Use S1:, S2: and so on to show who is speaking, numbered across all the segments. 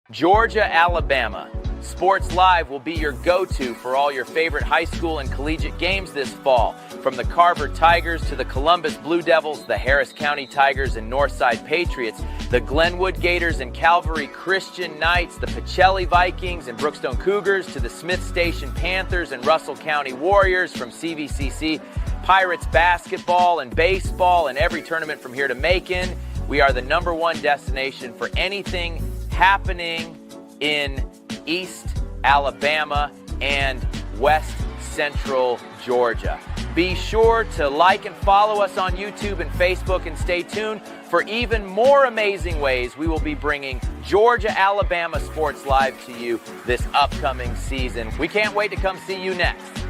S1: Georgia, Alabama. Sports Live will be your go-to for all your favorite high school and collegiate games this fall. From the Carver Tigers to the Columbus Blue Devils, the Harris County Tigers and Northside Patriots, the Glenwood Gators and Calvary Christian Knights, the Pacelli Vikings and Brookstone Cougars, to the Smith Station Panthers and Russell County Warriors, from CVCC, Pirates basketball and baseball, and every tournament from here to Macon. We are the #1 destination for anything happening in East Alabama and West Central Georgia. Be sure to like and follow us on YouTube and Facebook, and stay tuned for even more amazing ways we will be bringing Georgia, Alabama Sports Live to you this upcoming season. We can't wait to come see you next.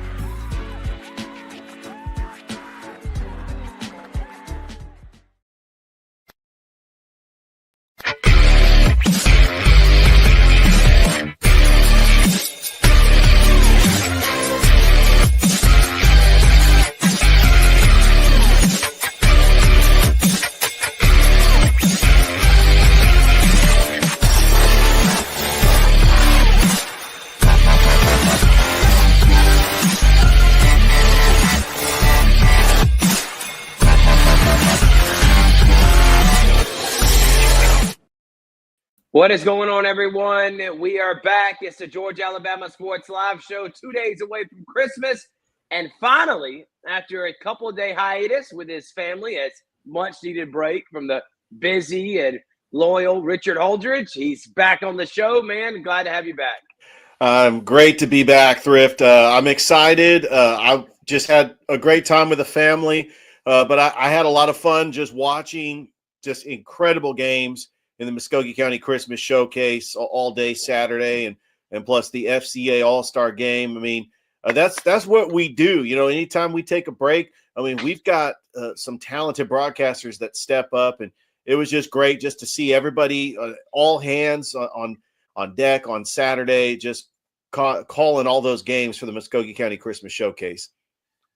S2: What is going on, everyone? We are back. It's the Georgia Alabama Sports Live Show, 2 days away from Christmas. And finally, after a couple-day hiatus with his family, as much-needed break from the busy and loyal Richard Holdridge, he's back on the show, man. Glad to have you back.
S3: Great to be back, Thrift. I'm excited. I just had a great time with the family, but I had a lot of fun just watching just incredible games in the Muscogee County Christmas Showcase all day Saturday, and plus the FCA All-Star Game. I mean, that's what we do. You know, anytime we take a break, I mean, we've got some talented broadcasters that step up, and it was just great just to see everybody, all hands on deck on Saturday, just calling all those games for the Muscogee County Christmas Showcase.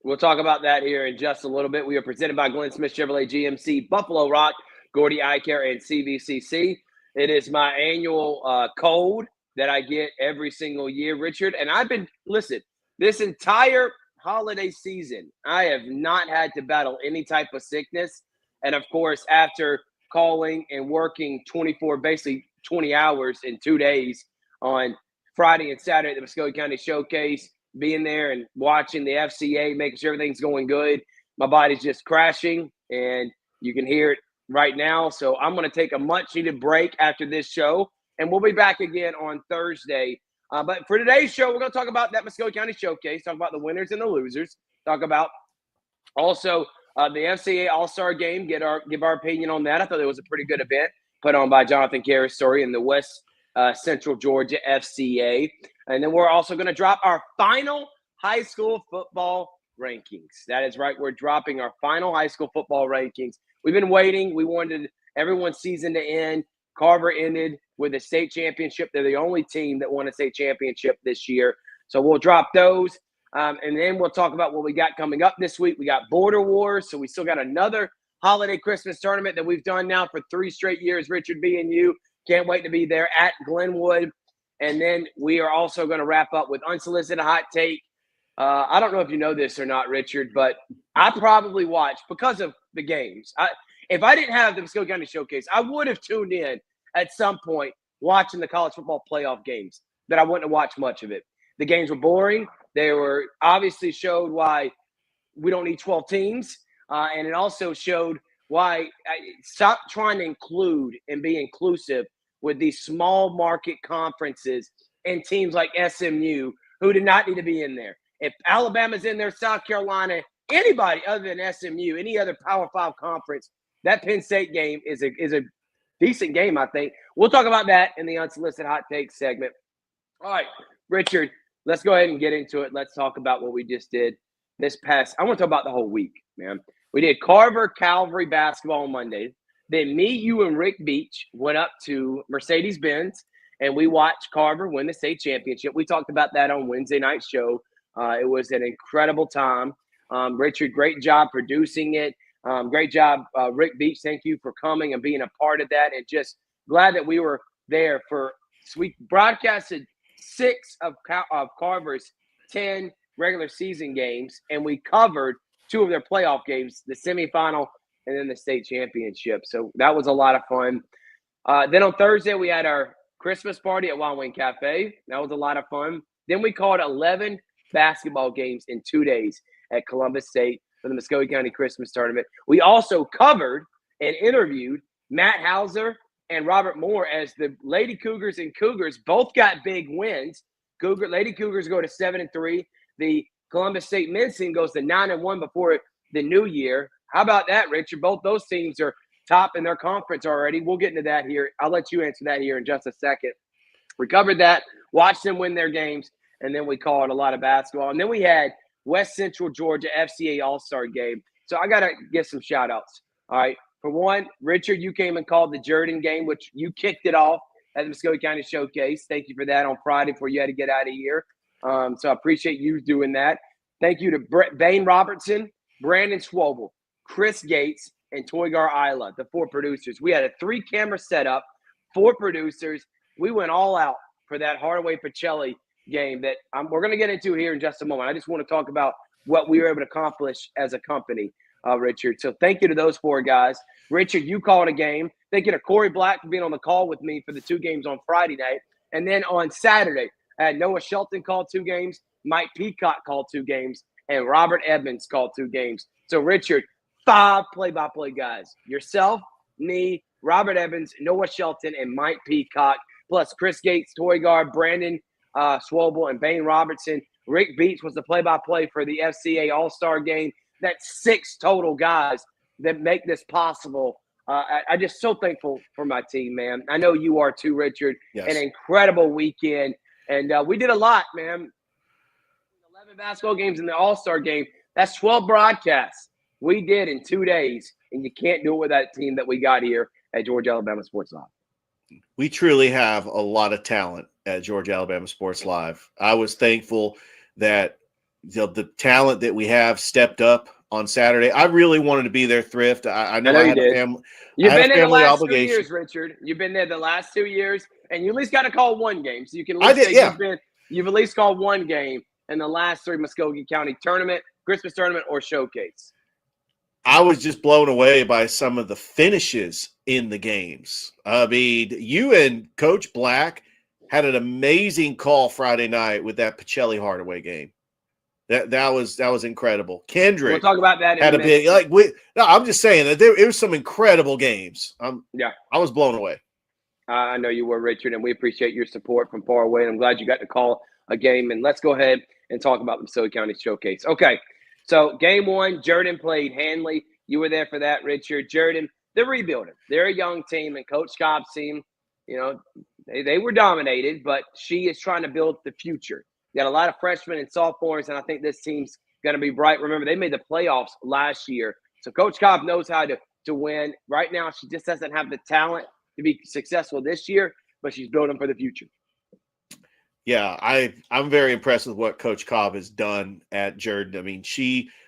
S2: We'll talk about that here in just a little bit. We are presented by Glenn Smith Chevrolet GMC, Buffalo Rock, Gordy Eye Care, and CVCC. It is my annual cold that I get every single year, Richard. And listen, this entire holiday season, I have not had to battle any type of sickness. And of course, after calling and working basically 20 hours in 2 days on Friday and Saturday at the Muscogee County Showcase, being there and watching the FCA, making sure everything's going good, my body's just crashing, and you can hear it right now. So I'm going to take a much-needed break after this show, and we'll be back again on Thursday. But for today's show, we're going to talk about that Muscogee County Showcase, talk about the winners and the losers, talk about also the FCA All-Star Game, give our opinion on that. I thought it was a pretty good event put on by Jonathan Carristori in the West Central Georgia FCA. And then we're also going to drop our final high school football rankings. That is right. We're dropping our final high school football rankings. We've been waiting. We wanted everyone's season to end. Carver ended with a state championship. They're the only team that won a state championship this year. So we'll drop those. And then we'll talk about what we got coming up this week. We got Border Wars. So we still got another holiday Christmas tournament that we've done now for 3 straight years, Richard B. and you. Can't wait to be there at Glenwood. And then we are also going to wrap up with Unsolicited Hot Take. I don't know if you know this or not, Richard, but I probably watched, because of the games. If I didn't have the Muscogee County Showcase, I would have tuned in at some point watching the college football playoff games, that I wouldn't have watched much of it. The games were boring. They were obviously showed why we don't need 12 teams. And it also showed why stop trying to include and be inclusive with these small market conferences and teams like SMU, who did not need to be in there. If Alabama's in there, South Carolina, anybody other than SMU, any other Power 5 conference, that Penn State game is a decent game, I think. We'll talk about that in the Unsolicited Hot Take segment. All right, Richard, let's go ahead and get into it. Let's talk about what we just did this past – I want to talk about the whole week, man. We did Carver Calvary basketball on Monday. Then me, you, and Rick Beach went up to Mercedes-Benz, and we watched Carver win the state championship. We talked about that on Wednesday night's show. It was an incredible time. Richard, great job producing it. Great job, Rick Beach. Thank you for coming and being a part of that. And just glad that we were there for we broadcasted 6 of Carver's 10 regular season games, and we covered 2 of their playoff games, the semifinal and then the state championship. So that was a lot of fun. Then on Thursday, we had our Christmas party at Wild Wing Cafe. That was a lot of fun. Then we called 11 basketball games in 2 days at Columbus State for the Muscogee County Christmas Tournament. We also covered and interviewed Matt Hauser and Robert Moore as the Lady Cougars and Cougars both got big wins. Lady Cougars go to 7-3. The Columbus State men's team goes to 9-1 before the new year. How about that, Richard? Both those teams are top in their conference already. We'll get into that here. I'll let you answer that here in just a second. We covered that, watched them win their games, and then we called a lot of basketball. And then we had West Central Georgia FCA All-Star game. So I got to give some shout-outs. All right. For one, Richard, you came and called the Jordan game, which you kicked it off at the Muscogee County Showcase. Thank you for that on Friday before you had to get out of here. So I appreciate you doing that. Thank you to Bain Robertson, Brandon Schwobel, Chris Gates, and Toygar Isla, the 4 producers. We had a 3-camera setup, 4 producers. We went all out for that Hardaway-Pacelli game that we're going to get into here in just a moment. I just want to talk about what we were able to accomplish as a company, Richard. So thank you to those 4 guys. Richard, you called a game. Thank you to Corey Black for being on the call with me for the 2 games on Friday night. And then on Saturday, I had Noah Shelton call 2 games, Mike Peacock called 2 games, and Robert Edmonds called 2 games. So, Richard, 5 play-by-play guys. Yourself, me, Robert Evans, Noah Shelton, and Mike Peacock, plus Chris Gates, Toygar, Brandon Schwobel, and Bain Robertson. Rick Beach was the play-by-play for the FCA All-Star game. That's 6 total guys that make this possible. I'm just so thankful for my team, man. I know you are too, Richard.
S3: Yes.
S2: An incredible weekend. And we did a lot, man. 11 basketball games in the All-Star game. That's 12 broadcasts we did in 2 days. And you can't do it with that team that we got here at Georgia Alabama Sports Live.
S3: We truly have a lot of talent at Georgia Alabama Sports Live. I was thankful that the talent that we have stepped up on Saturday. I really wanted to be there, Thrift. I know I had a family.
S2: You've been there the last
S3: obligation.
S2: 2 years, Richard. You've been there the last 2 years, and you at least got to call 1 game. So you can you've at least called 1 game in the last 3 Muscogee County tournament, Christmas tournament, or showcase.
S3: I was just blown away by some of the finishes in the games. I mean, you and Coach Black had an amazing call Friday night with that Pacelli Hardaway game. That was incredible. Kendrick,
S2: we'll talk about that in
S3: had
S2: a minute.
S3: I'm just saying that it was some incredible games. I was blown away.
S2: I know you were, Richard, and we appreciate your support from far away. And I'm glad you got to call a game. And let's go ahead and talk about the Muscogee County Showcase. Okay, so game 1, Jordan played Hanley. You were there for that, Richard. Jordan, they're rebuilding. They're a young team, and Coach Cobb's team, they were dominated, but she is trying to build the future. Got a lot of freshmen and sophomores, and I think this team's going to be bright. Remember, they made the playoffs last year. So Coach Cobb knows how to win. Right now, she just doesn't have the talent to be successful this year, but she's building for the future.
S3: Yeah, I'm very impressed with what Coach Cobb has done at Jordan. I mean,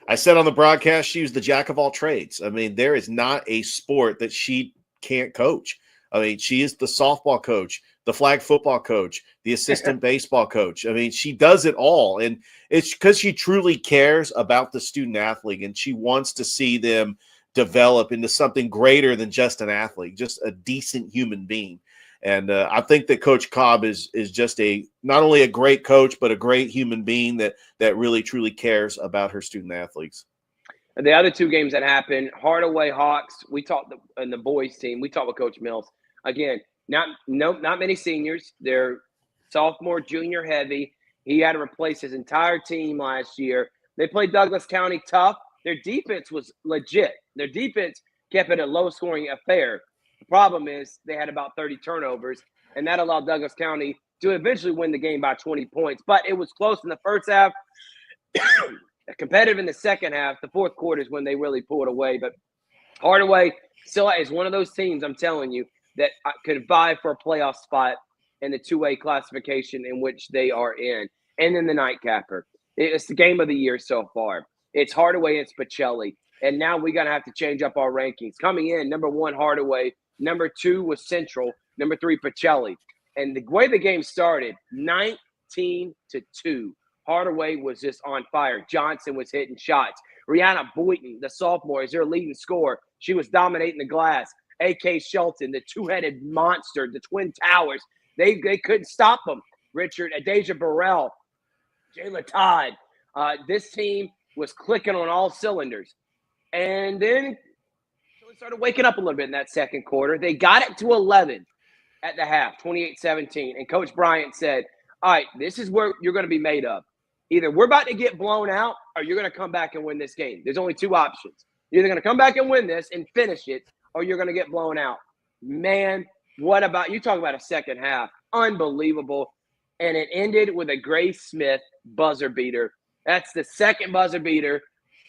S3: I said on the broadcast, she was the jack of all trades. I mean, there is not a sport that she can't coach. I mean, she is the softball coach, the flag football coach, the assistant baseball coach. I mean, she does it all. And it's because she truly cares about the student athlete, and she wants to see them develop into something greater than just an athlete, just a decent human being. And I think that Coach Cobb is just not only a great coach, but a great human being that really, truly cares about her student athletes.
S2: And the other 2 games that happened, Hardaway Hawks, we talked in the boys team, we talked with Coach Mills. Again, not many seniors. They're sophomore, junior heavy. He had to replace his entire team last year. They played Douglas County tough. Their defense was legit. Their defense kept it a low-scoring affair. The problem is they had about 30 turnovers, and that allowed Douglas County to eventually win the game by 20 points. But it was close in the first half, competitive in the second half. The fourth quarter is when they really pulled away. But Hardaway still is one of those teams, I'm telling you, that could vie for a playoff spot in the 2A classification in which they are in. And then the nightcapper. It's the game of the year so far. It's Hardaway and Pacelli. And now we're going to have to change up our rankings. Coming in, number 1, Hardaway. Number 2 was Central. Number 3, Pacelli. And the way the game started, 19-2. Hardaway was just on fire. Johnson was hitting shots. Rihanna Boynton, the sophomore, is their leading scorer. She was dominating the glass. A.K. Shelton, the two-headed monster, the Twin Towers, they couldn't stop them. Richard, Adasia Burrell, Jayla Todd. This team was clicking on all cylinders. And then it started waking up a little bit in that second quarter. They got it to 11 at the half, 28-17. And Coach Bryant said, all right, this is where you're going to be made of. Either we're about to get blown out or you're going to come back and win this game. There's only two options. You're either going to come back and win this and finish it, or you're going to get blown out. Man, what about – you talk about a second half. Unbelievable. And it ended with a Grace Smith buzzer beater. That's the second buzzer beater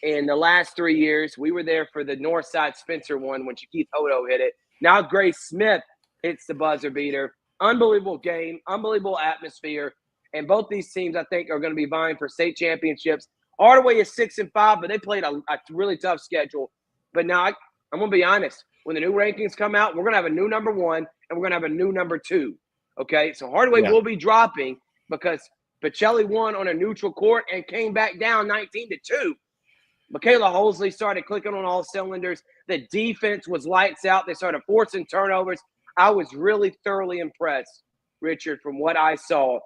S2: in the last 3 years. We were there for the Northside Spencer one when Shaquith Hodo hit it. Now Grace Smith hits the buzzer beater. Unbelievable game, unbelievable atmosphere. And both these teams, I think, are going to be vying for state championships. Hardaway is 6-5, but they played a really tough schedule. But now, I'm going to be honest. When the new rankings come out, we're going to have a new number 1, and we're going to have a new number 2. Okay? So Hardaway will be dropping because Pacelli won on a neutral court and came back down 19-2. Michaela Hosley started clicking on all cylinders. The defense was lights out. They started forcing turnovers. I was really thoroughly impressed, Richard, from what I saw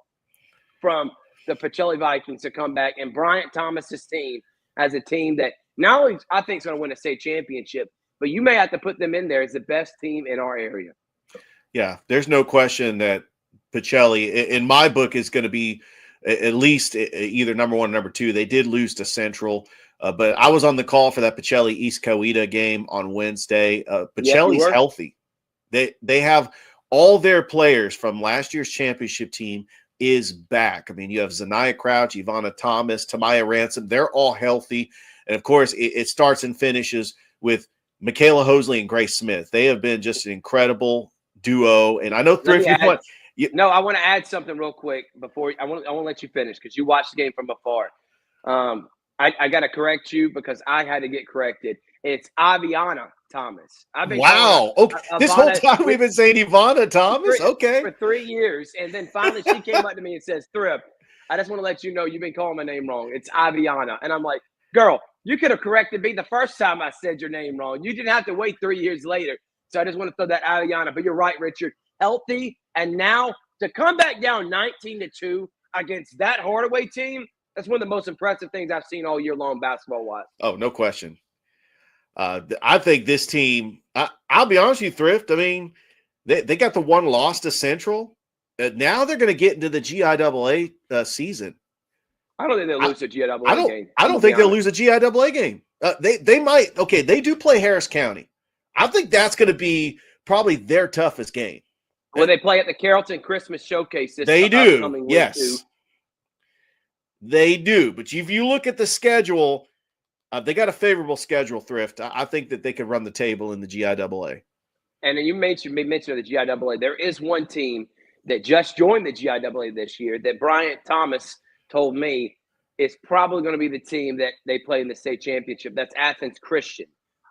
S2: from the Pacelli Vikings to come back. And Bryant Thomas's team as a team that not only I think is going to win a state championship, but you may have to put them in there as the best team in our area.
S3: Yeah, there's no question that Pacelli, in my book, is going to be at least either number 1 or number 2. They did lose to Central, but I was on the call for that Pacelli East Coweta game on Wednesday. Pacelli's healthy. They have all their players from last year's championship team is back. I mean, you have Zanaya Crouch, Ivana Thomas, Tamaya Ransom. They're all healthy. And, of course, it starts and finishes with Michaela Hosley and Grace Smith. They have been just an incredible duo. And I know Thrift.
S2: No, I want to add something real quick before I want to let you finish because you watched the game from afar. I got to correct you because I had to get corrected. It's Aviana Thomas.
S3: Wow. Okay. This whole time we've been saying Ivana Thomas.
S2: For 3 years. And then finally she came up to me and says, Thrift, I just want to let you know you've been calling my name wrong. It's Aviana. And I'm like, girl, you could have corrected me the first time I said your name wrong. You didn't have to wait 3 years later. So I just want to throw that Aviana. But you're right, Richard. Healthy. And now to come back down 19-2 against that Hardaway team, that's one of the most impressive things I've seen all year long basketball-wise.
S3: Oh, no question. I think this team, I'll be honest with you, Thrift, I mean, they got the one loss to Central. Now they're going to get into the GIAA season.
S2: I don't think they'll lose a GIAA game.
S3: I don't think they'll lose a GIAA game. They might. Okay, they do play Harris County. I think that's going to be probably their toughest game.
S2: Well, they play at the Carrollton Christmas Showcase this
S3: They do.
S2: Week
S3: yes.
S2: too.
S3: They do. But if you look at the schedule, they got a favorable schedule, Thrift. I think that they could run the table in the GIAA.
S2: And then you mentioned the GIAA. There is one team that just joined the GIAA this year that Bryant Thomas told me is probably going to be the team that they play in the state championship. That's Athens Christian.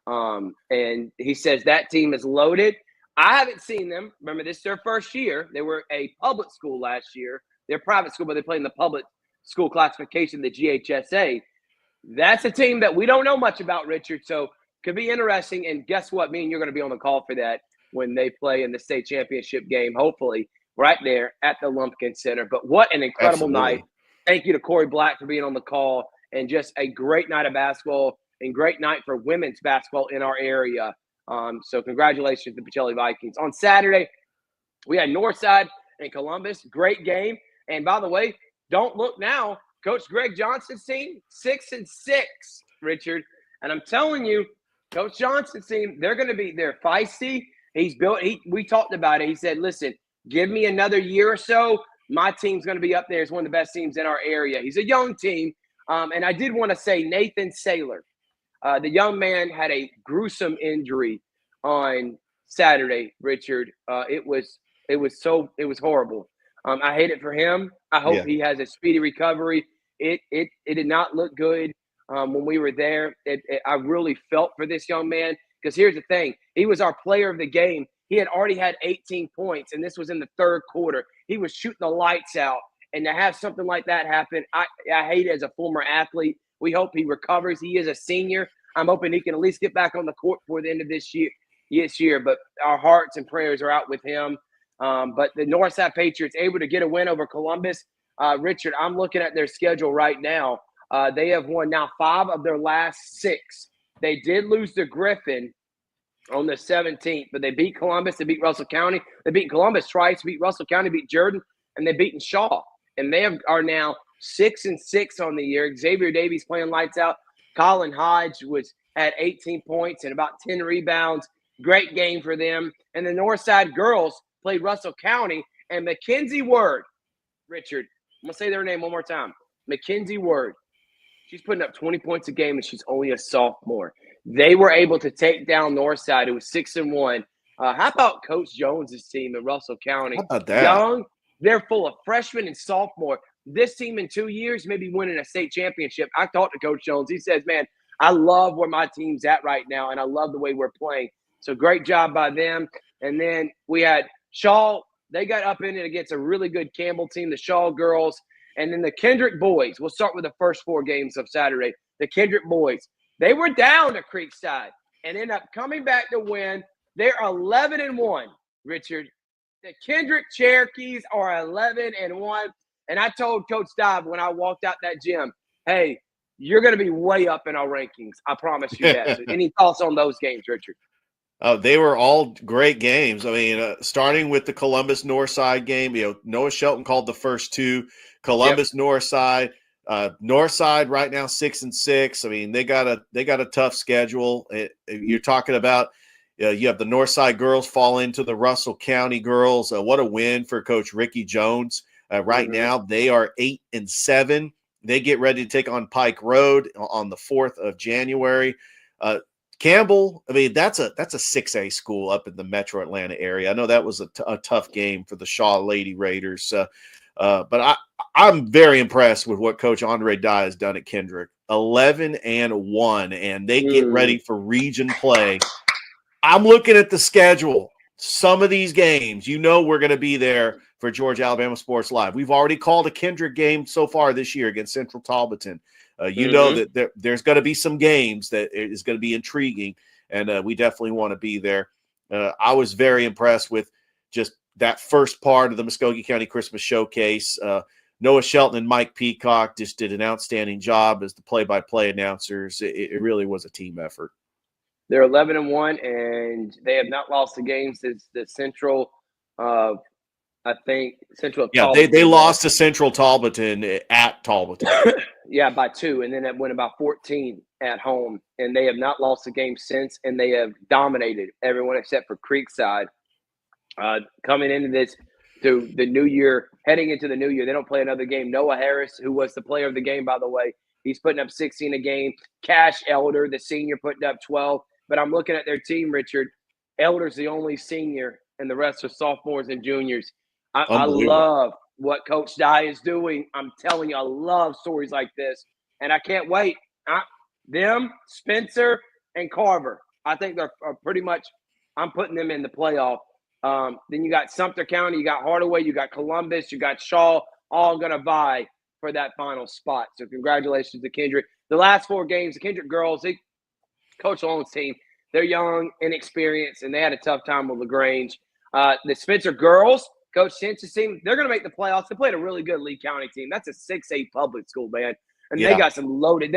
S2: And he says that team is loaded. I haven't seen them. Remember, this is their first year. They were a public school last year. They're private school, but they play in the public school classification, the GHSA. That's a team that we don't know much about, Richard. So could be interesting. And guess what? Me and you're going to be on the call for that when they play in the state championship game, hopefully right there at the Lumpkin Center. But what an incredible night. Thank you to Corey Black for being on the call, and just a great night of basketball and great night for women's basketball in our area. So congratulations to the Pacelli Vikings. On Saturday, we had Northside and Columbus. Great game. And by the way, don't look now. Coach Greg Johnson's team, 6-6, Richard. And I'm telling you, Coach Johnson's team, they're feisty. We talked about it. He said, listen, give me another year or so. My team's going to be up there as one of the best teams in our area. He's a young team. And I did want to say Nathan Saylor. The young man had a gruesome injury on Saturday, Richard. It was horrible. I hate it for him. I hope he has a speedy recovery. It did not look good when we were there. I really felt for this young man because here's the thing. He was our player of the game, He had already had 18 points, and this was in the third quarter. He was shooting the lights out. And to have something like that happen, I hate it as a former athlete. We hope he recovers. He is a senior. I'm hoping he can at least get back on the court before the end of this year. But our hearts and prayers are out with him. But the Northside Patriots able to get a win over Columbus. Richard, I'm looking at their schedule right now. They have won now 5 of their last 6. They did lose to Griffin on the 17th, but they beat Columbus. They beat Russell County. They beat Columbus twice, beat Russell County, beat Jordan, and they beaten Shaw. And they are now 6-6 on the year. Xavier Davies playing lights out. Colin Hodge had 18 points and about 10 rebounds. Great game for them. And the Northside girls played Russell County, and Mackenzie Word, Richard, I'm going to say their name one more time. Mackenzie Word. She's putting up 20 points a game, and she's only a sophomore. They were able to take down Northside, who was 6-1. How about Coach Jones's team in Russell County?
S3: How about that?
S2: Young, they're full of freshmen and sophomore. This team in 2 years may be winning a state championship. I talked to Coach Jones. He says, man, I love where my team's at right now, and I love the way we're playing. So great job by them. And then we had Shaw. They got up in it against a really good Campbell team, the Shaw girls. And then the Kendrick boys. We'll start with the first 4 games of Saturday. The Kendrick boys. They were down to Creekside and ended up coming back to win. They're 11-1, Richard. The Kendrick Cherokees are 11-1. And I told Coach Dobb when I walked out that gym, hey, you're going to be way up in our rankings. I promise you that. So any thoughts on those games, Richard?
S3: They were all great games. I mean, starting with the Columbus Northside game, Noah Shelton called the first 2. Columbus Northside, Northside right now 6-6. I mean, they got a tough schedule. You're talking about you have the Northside girls fall into the Russell County girls. What a win for Coach Ricky Jones. Right now, they are 8-7. They get ready to take on Pike Road on the 4th of January. Campbell, I mean, that's a 6A school up in the metro Atlanta area. I know that was a tough game for the Shaw Lady Raiders. But I'm very impressed with what Coach Andre Dye has done at Kendrick. 11-1, and they get ready for region play. I'm looking at the schedule. Some of these games, we're going to be there for Georgia Alabama Sports Live. We've already called a Kendrick game so far this year against Central Talbotton. Know that there's going to be some games that is going to be intriguing, and we definitely want to be there. I was very impressed with just that first part of the Muscogee County Christmas Showcase. Noah Shelton and Mike Peacock just did an outstanding job as the play-by-play announcers. It really was a team effort.
S2: They're 11-1, and they have not lost a game since the Central. Central.
S3: Yeah, they lost to Central Talbotton at Talbotton.
S2: Yeah, by 2, and then it went about 14 at home, and they have not lost a game since, and they have dominated everyone except for Creekside. Coming into the new year, heading into the new year, they don't play another game. Noah Harris, who was the player of the game, by the way, he's putting up 16 a game. Cash Elder, the senior, putting up 12. But I'm looking at their team, Richard. Elder's the only senior, and the rest are sophomores and juniors. I love what Coach Dye is doing. I'm telling you, I love stories like this, and I can't wait. Them, Spencer, and Carver, I think they're pretty much – I'm putting them in the playoff. Then you got Sumter County, you got Hardaway, you got Columbus, you got Shaw, all going to vie for that final spot. So congratulations to Kendrick. The last 4 games, the Kendrick girls, Coach Long's team, they're young, inexperienced, and they had a tough time with LaGrange. The Spencer girls, Coach Cinch's team, they're going to make the playoffs. They played a really good Lee County team. That's a 6A public school, man. And they got some loaded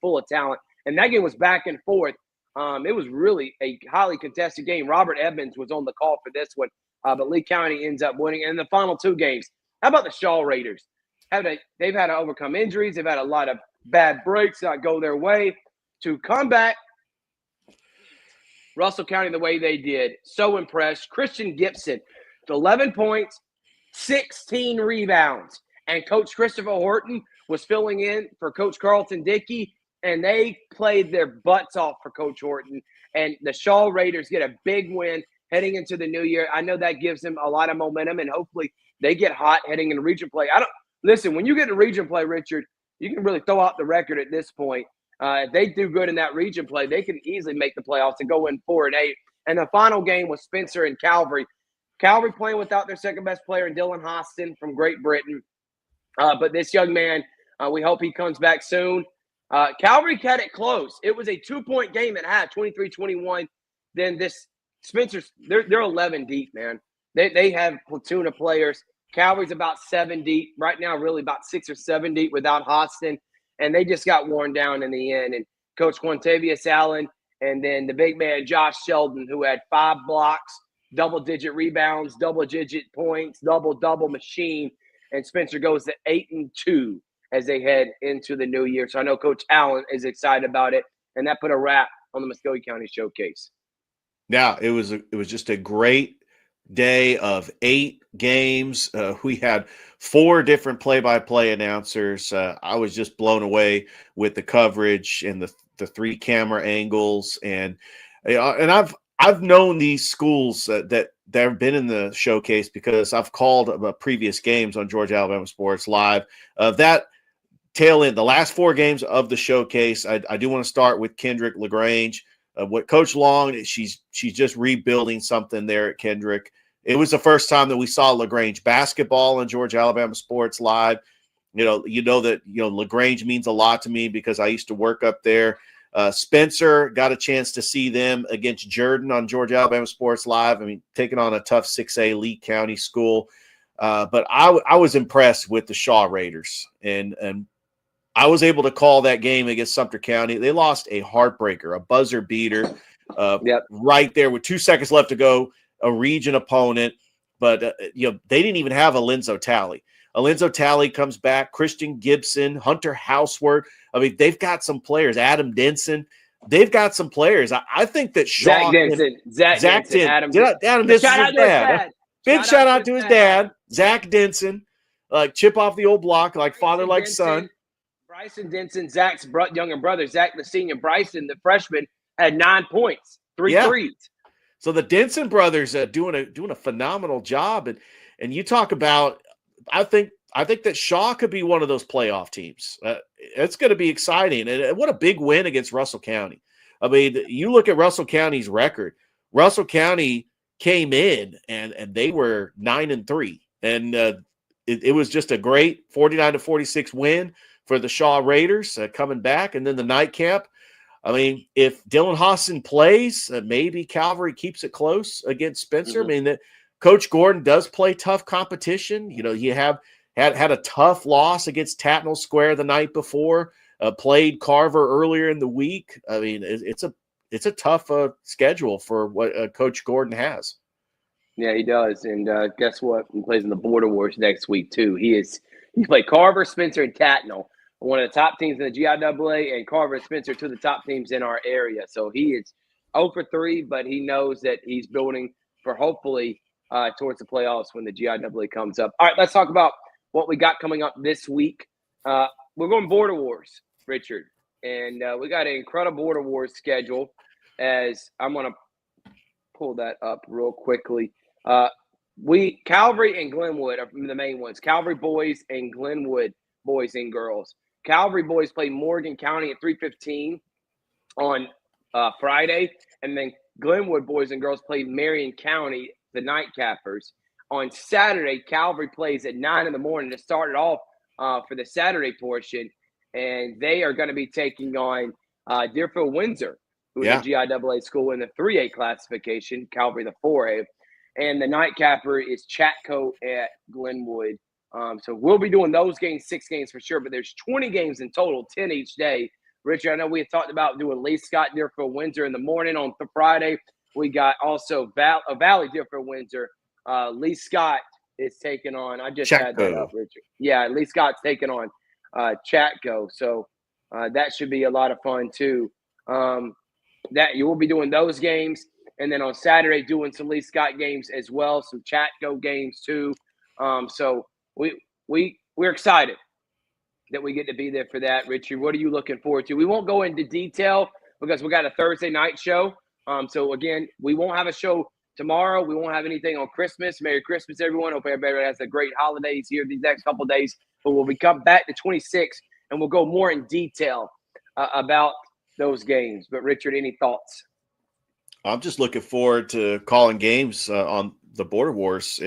S2: full of talent. And that game was back and forth. It was really a highly contested game. Robert Evans was on the call for this one, but Lee County ends up winning. And the final 2 games, how about the Shaw Raiders? They've had to overcome injuries. They've had a lot of bad breaks not go their way. To come back, Russell County the way they did, so impressed. Christian Gibson, 11 points, 16 rebounds. And Coach Christopher Horton was filling in for Coach Carlton Dickey. And they played their butts off for Coach Horton. And the Shaw Raiders get a big win heading into the new year. I know that gives them a lot of momentum, and hopefully they get hot heading into region play. Listen, when you get to region play, Richard, you can really throw out the record at this point. If they do good in that region play, they can easily make the playoffs and go in 4-8 And the final game was Spencer and Calvary. Calvary playing without their second-best player, Dylan Hostin from Great Britain. But this young man, we hope he comes back soon. Calvary had it close. It was a 2-point game at half, 23-21. Then this Spencer's, they're 11 deep, man. They have a platoon of players. Calvary's about 7 deep. Right now, really about 6 or 7 deep without Hostin. And they just got worn down in the end. And Coach Quintavious Allen and then the big man Josh Sheldon, who had 5 blocks, double-digit rebounds, double-digit points, double-double machine. And Spencer goes to 8-2 as they head into the new year. So I know Coach Allen is excited about it. And that put a wrap on the Muscogee County Showcase.
S3: Yeah, it was just a great day of 8 games. We had 4 different play-by-play announcers. I was just blown away with the coverage and the 3 camera angles, and I've known these schools that have been in the showcase because I've called previous games on Georgia Alabama Sports Live. That tail end, the last 4 games of the showcase, I do want to start with Kendrick LaGrange. What Coach Long, she's just rebuilding something there at Kendrick. It was the first time that we saw LaGrange basketball on Georgia Alabama Sports Live. You know that LaGrange means a lot to me because I used to work up there. Spencer got a chance to see them against Jordan on Georgia Alabama Sports Live. I mean, taking on a tough 6A Lee County school. But I was impressed with the Shaw Raiders, and I was able to call that game against Sumter County. They lost a heartbreaker, a buzzer beater, right there with 2 seconds left to go, a region opponent. But they didn't even have a Alenzo Talley. Alenzo Talley comes back, Christian Gibson, Hunter Houseworth. I mean, they've got some players. Adam Denson. They've got some players. I think that Shaw
S2: Zach Denson,
S3: Adam Denson's dad. Big shout out to his dad, Zach Denson. Chip off the old block, like father, like son.
S2: Bryson Denson, Zach's younger brother, Zach the senior. Bryson, the freshman, had 9 points, 3 threes.
S3: So the Denson brothers doing a phenomenal job, and you talk about. I think that Shaw could be one of those playoff teams. It's going to be exciting, and what a big win against Russell County. I mean, you look at Russell County's record. Russell County came in and they were 9-3, and it was just a great 49-46 win for the Shaw Raiders coming back. And then the nightcap, I mean, if Dylan Hostin plays, maybe Calvary keeps it close against Spencer. Mm-hmm. I mean, Coach Gordon does play tough competition. You have had a tough loss against Tatnall Square the night before, played Carver earlier in the week. I mean, it's a tough schedule for what Coach Gordon has.
S2: Yeah, he does. And guess what? He plays in the Border Wars next week, too. He played Carver, Spencer, and Tatnall, one of the top teams in the GIAA, and Carver and Spencer, 2 of the top teams in our area. So he is 0 for 3, but he knows that he's building for hopefully towards the playoffs when the GIAA comes up. All right, let's talk about what we got coming up this week. We're going Border Wars, Richard. And we got an incredible Border Wars schedule, as I'm going to pull that up real quickly. Calvary and Glenwood are the main ones. Calvary boys and Glenwood boys and girls. Calvary boys play Morgan County at 3:15 on Friday, and then Glenwood boys and girls play Marion County, the Nightcappers. On Saturday, Calvary plays at 9 in the morning to start it off for the Saturday portion, and they are going to be taking on Deerfield Windsor, who is a GIAA school in the 3A classification, Calvary the 4A. And the Nightcapper is Chatco at Glenwood. So we'll be doing those games, 6 games for sure, but there's 20 games in total, 10 each day. Richard, I know we had talked about doing Lee Scott, Deerfield Windsor in the morning on Friday. We got also Valley, Deerfield Windsor. Lee Scott is taking on, I just had that up, Richard. Yeah, Lee Scott's taking on Chatco. So that should be a lot of fun too. That you will be doing those games. And then on Saturday, doing some Lee Scott games as well, some Chatco games too. So we're excited that we get to be there for that. Richard, what are you looking forward to? We won't go into detail because we got a Thursday night show. So again, we won't have a show tomorrow. We won't have anything on Christmas. Merry Christmas, everyone. Hope everybody has a great holidays here these next couple of days. But we'll come back to 26 and we'll go more in detail about those games. But Richard, any thoughts?
S3: I'm just looking forward to calling games on the Border Wars.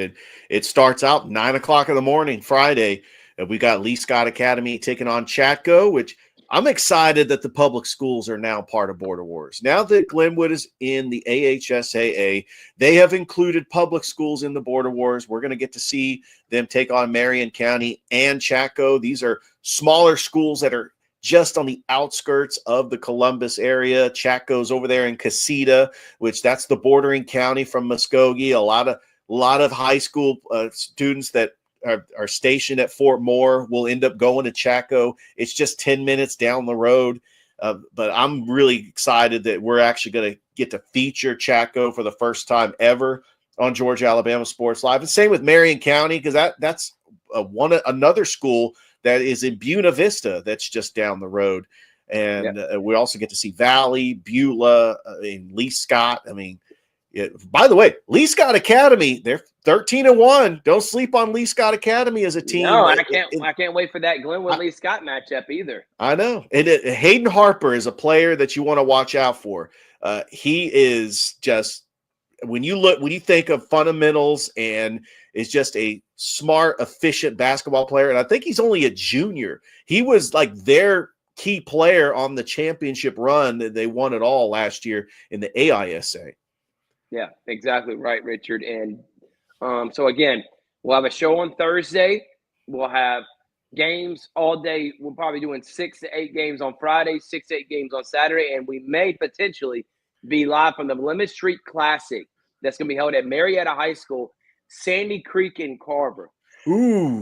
S3: It starts out 9 o'clock in the morning, Friday. And we got Lee Scott Academy taking on Chatco, which I'm excited that the public schools are now part of Border Wars. Now that Glenwood is in the AHSAA, they have included public schools in the Border Wars. We're going to get to see them take on Marion County and Chatco. These are smaller schools that are just on the outskirts of the Columbus area. Chatco's over there in Casita, which that's the bordering county from Muskogee. A lot of high school students that are stationed at Fort Moore will end up going to Chatco. It's just 10 minutes down the road. But I'm really excited that we're actually going to get to feature Chatco for the first time ever on Georgia Alabama Sports Live. And same with Marion County, because that's another school that is in Buena Vista that's just down the road. And we also get to see Valley, Beulah, and Lee Scott. I mean, by the way, Lee Scott Academy, they're 13-1. Don't sleep on Lee Scott Academy as a team.
S2: No, I can't wait for that Glenwood Lee Scott matchup either.
S3: I know. And Hayden Harper is a player that you want to watch out for. He is just, when you think of fundamentals, and is just a smart, efficient basketball player. And I think he's only a junior. He was like their key player on the championship run that they won it all last year in the AISA.
S2: Yeah, exactly right, Richard. And so again, we'll have a show on Thursday. We'll have games all day. We'll probably doing 6 to 8 games on Friday, 6 to 8 games on Saturday, and we may potentially be live from the Lemon Street Classic that's going to be held at Marietta High School, Sandy Creek and Carver.
S3: Ooh.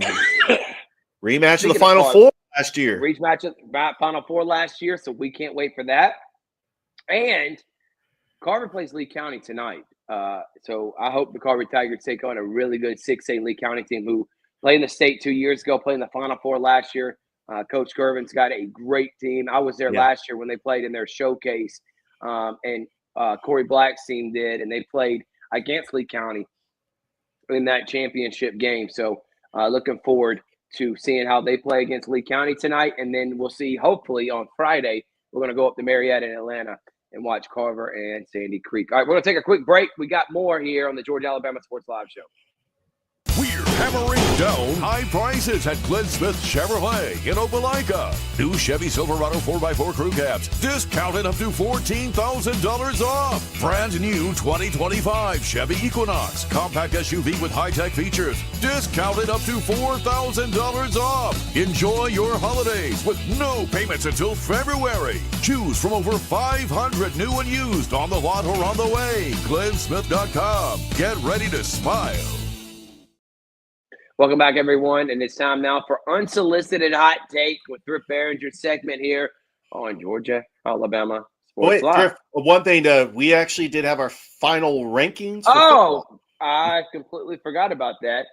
S3: Rematch of the Final Four last year.
S2: Rematch of Final Four last year, so we can't wait for that. And Carver plays Lee County tonight. So I hope the Carver Tigers take on a really good 6A Lee County team who played in the state 2 years ago, played in the Final Four last year. Coach Gervin's got a great team. I was there last year when they played in their showcase, and Corey Black's team did, and they played against Lee County in that championship game. So looking forward to seeing how they play against Lee County tonight. And then we'll see, hopefully on Friday, we're going to go up to Marietta and Atlanta and watch Carver and Sandy Creek. All right, we're going to take a quick break. We got more here on the Georgia Alabama Sports Live Show.
S4: We're hammering down high prices at Glenn Smith Chevrolet in Opelika. New Chevy Silverado 4x4 crew cabs discounted up to $14,000 off. Brand new 2025 Chevy Equinox compact SUV with high-tech features discounted up to $4,000 off. Enjoy your holidays with no payments until February. Choose from over 500 new and used on the lot or on the way. GlennSmith.com. Get ready to smile.
S2: Welcome back, everyone, and it's time now for Unsolicited Hot Take with Thrift Barringer segment here on Georgia Alabama Sports Live.
S3: Thrift, one thing, we actually did have our final rankings.
S2: I completely forgot about that.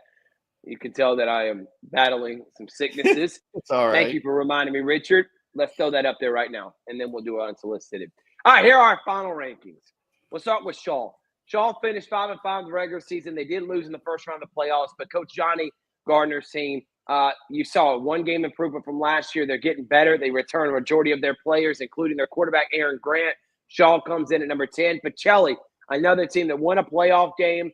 S2: You can tell that I am battling some sicknesses.
S3: It's all right.
S2: Thank you for reminding me, Richard. Let's throw that up there right now, and then we'll do our unsolicited. All right, here are our final rankings. We'll start with Shaw. Shaw finished 5-5 in the regular season. They did lose in the first round of the playoffs, but Coach Johnny Gardner's team, you saw a one-game improvement from last year. They're getting better. They return a majority of their players, including their quarterback, Aaron Grant. Shaw comes in at number 10. Pacelli, another team that won a playoff game,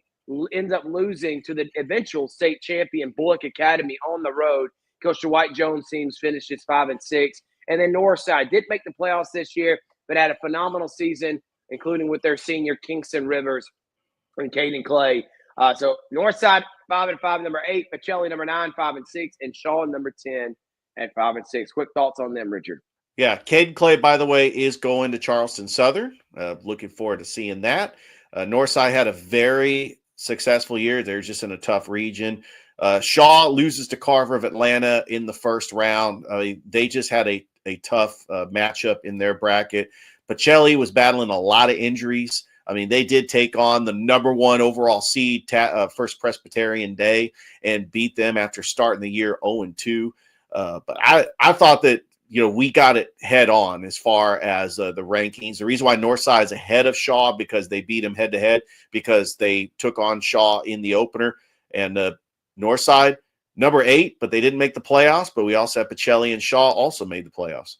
S2: ends up losing to the eventual state champion Bullock Academy on the road. Coach Dwight Jones' teams finishes 5-6. And then Northside did make the playoffs this year, but had a phenomenal season, including with their senior Kingston Rivers and Caden Clay. So Northside 5-5, number 8, Pacelli number 9, 5-6, and Shaw number 10 at 5-6. Quick thoughts on them, Richard.
S3: Yeah, Caden Clay, by the way, is going to Charleston Southern. Looking forward to seeing that. Northside had a very successful year. They're just in a tough region. Shaw loses to Carver of Atlanta in the first round. They just had a tough matchup in their bracket. Pacelli was battling a lot of injuries. I mean, they did take on the number 1 overall seed, First Presbyterian Day, and beat them after starting the year 0-2. But I thought that, we got it head on as far as the rankings. The reason why Northside is ahead of Shaw because they beat him head-to-head because they took on Shaw in the opener. And Northside, number 8, but they didn't make the playoffs. But we also have Pacelli and Shaw also made the playoffs.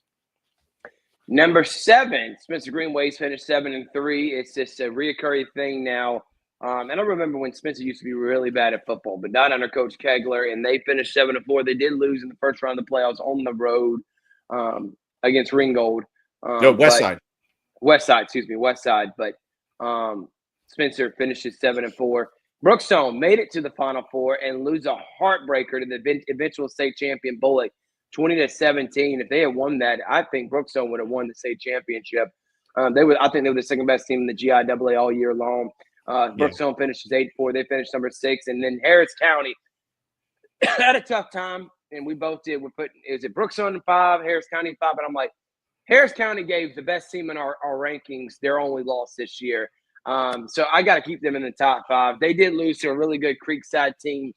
S2: Number 7, Spencer Greenway's finished 7-3. It's just a reoccurring thing now. I don't remember when Spencer used to be really bad at football, but not under Coach Kegler, and they finished 7-4. They did lose in the first round of the playoffs on the road against Ringgold.
S3: West Side.
S2: West Side. But Spencer finishes 7-4. Brookstone made it to the Final Four and lose a heartbreaker to the eventual state champion Bullock, 20-17. If they had won that, I think Brookstone would have won the state championship. I think they were the second best team in the GIAA all year long. Brookstone finishes 8-4. They finished number 6, and then Harris County had a tough time, and we both did. Is it Brookstone 5, Harris County 5? And I'm like, Harris County gave the best team in our rankings their only loss this year. So I got to keep them in the top 5. They did lose to a really good Creekside team.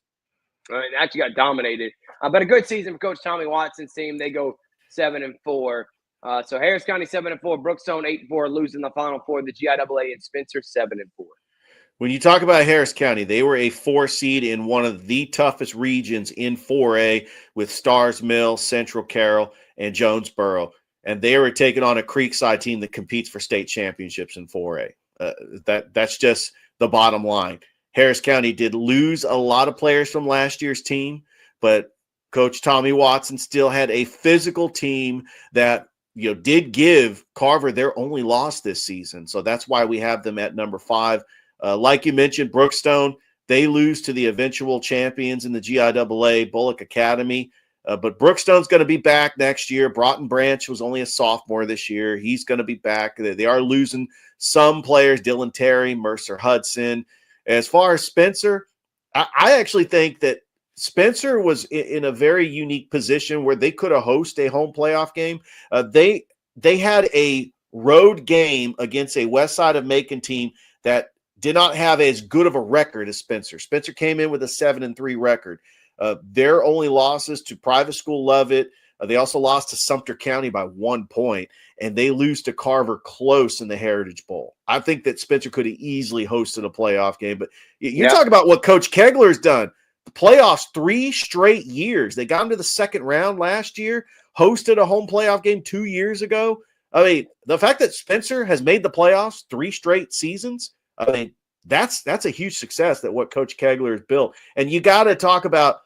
S2: And actually got dominated. But a good season for Coach Tommy Watson's team. They go 7-4. So Harris County 7-4, Brookstone 8-4, losing the Final Four, the GIAA, and Spencer 7-4.
S3: When you talk about Harris County, they were a 4 seed in one of the toughest regions in 4A with Stars Mill, Central Carroll, and Jonesboro. And they were taking on a Creekside team that competes for state championships in 4A. That's just the bottom line. Harris County did lose a lot of players from last year's team, but Coach Tommy Watson still had a physical team that did give Carver their only loss this season. So that's why we have them at number 5. Like you mentioned, Brookstone, they lose to the eventual champions in the GIAA, Bullock Academy. But Brookstone's going to be back next year. Broughton Branch was only a sophomore this year. He's going to be back. They are losing some players, Dylan Terry, Mercer Hudson. As far as Spencer, I actually think that Spencer was in a very unique position where they could have hosted a home playoff game. They had a road game against a West Side of Macon team that did not have as good of a record as Spencer. Spencer came in with a 7-3 record. Their only losses to Private School Lovett. They also lost to Sumter County by 1 point, and they lose to Carver close in the Heritage Bowl. I think that Spencer could have easily hosted a playoff game, but you talk about what Coach Kegler's done. The playoffs 3 straight years. They got into the second round last year, hosted a home playoff game 2 years ago. I mean, the fact that Spencer has made the playoffs 3 straight seasons, I mean, that's a huge success that what Coach Kegler has built. And you got to talk about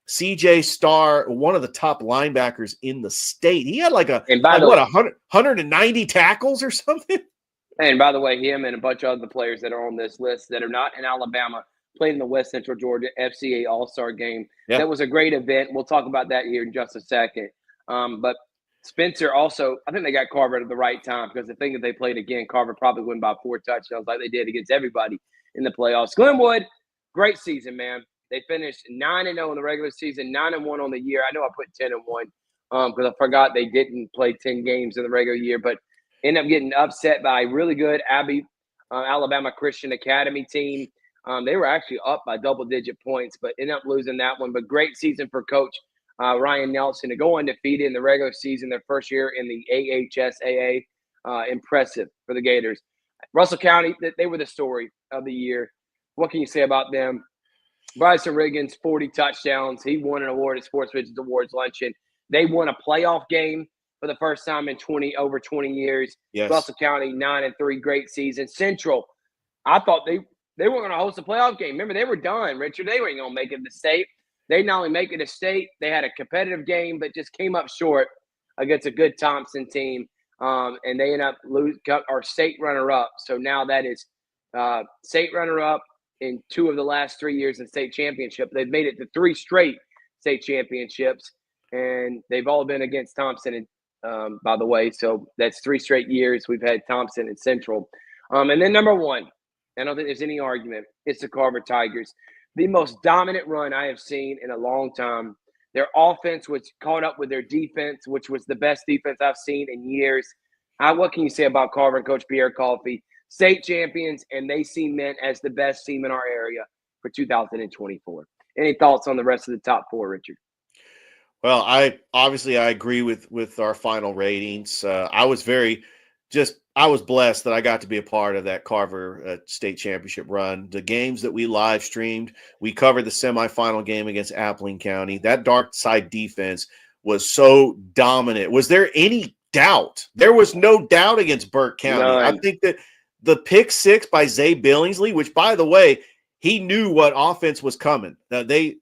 S3: CJ Starr, one of the top linebackers in the state. He had 190 tackles or something.
S2: And by the way, him and a bunch of other players that are on this list that are not in Alabama played in the West Central Georgia FCA All-Star game. Yep. That was a great event. We'll talk about that here in just a second. But Spencer also, I think they got Carver at the right time because the thing that they played again, Carver probably win by 4 touchdowns like they did against everybody in the playoffs. Glenwood, great season, man. They finished 9-0 in the regular season, 9-1 on the year. I know I put 10-1 because I forgot they didn't play 10 games in the regular year, but ended up getting upset by a really good Alabama Christian Academy team. They were actually up by double-digit points, but ended up losing that one. But great season for Coach Ryan Nelson to go undefeated in the regular season, their first year in the AHSAA. Impressive for the Gators. Russell County, they were the story of the year. What can you say about them? Bryson Riggins, 40 touchdowns. He won an award at Sports Visions Awards Luncheon. They won a playoff game for the first time in over 20 years.
S3: Yes.
S2: Russell County, 9-3, great season. Central, I thought they weren't going to host a playoff game. Remember, they were done, Richard. They weren't going to make it to state. They not only make it to state, they had a competitive game, but just came up short against a good Thompson team. And they ended up our state runner-up. So now that is state runner-up in 2 of the last 3 years in state championship. They've made it to 3 straight state championships, and they've all been against Thompson, by the way. So that's 3 straight years we've had Thompson and Central. And then number 1, I don't think there's any argument, it's the Carver Tigers. The most dominant run I have seen in a long time. Their offense, which caught up with their defense, which was the best defense I've seen in years. What can you say about Carver and Coach Pierre Coffey? State champions, and they cement as the best team in our area for 2024. Any thoughts on the rest of the top 4, Richard?
S3: Well, I agree with our final ratings. I was blessed that I got to be a part of that Carver state championship run. The games that we live streamed, we covered the semifinal game against Appling County. That dark side defense was so dominant. Was there any doubt. There was no doubt against Burke County.
S2: None.
S3: I think that the pick six by Zay Billingsley, which, by the way, he knew what offense was coming. They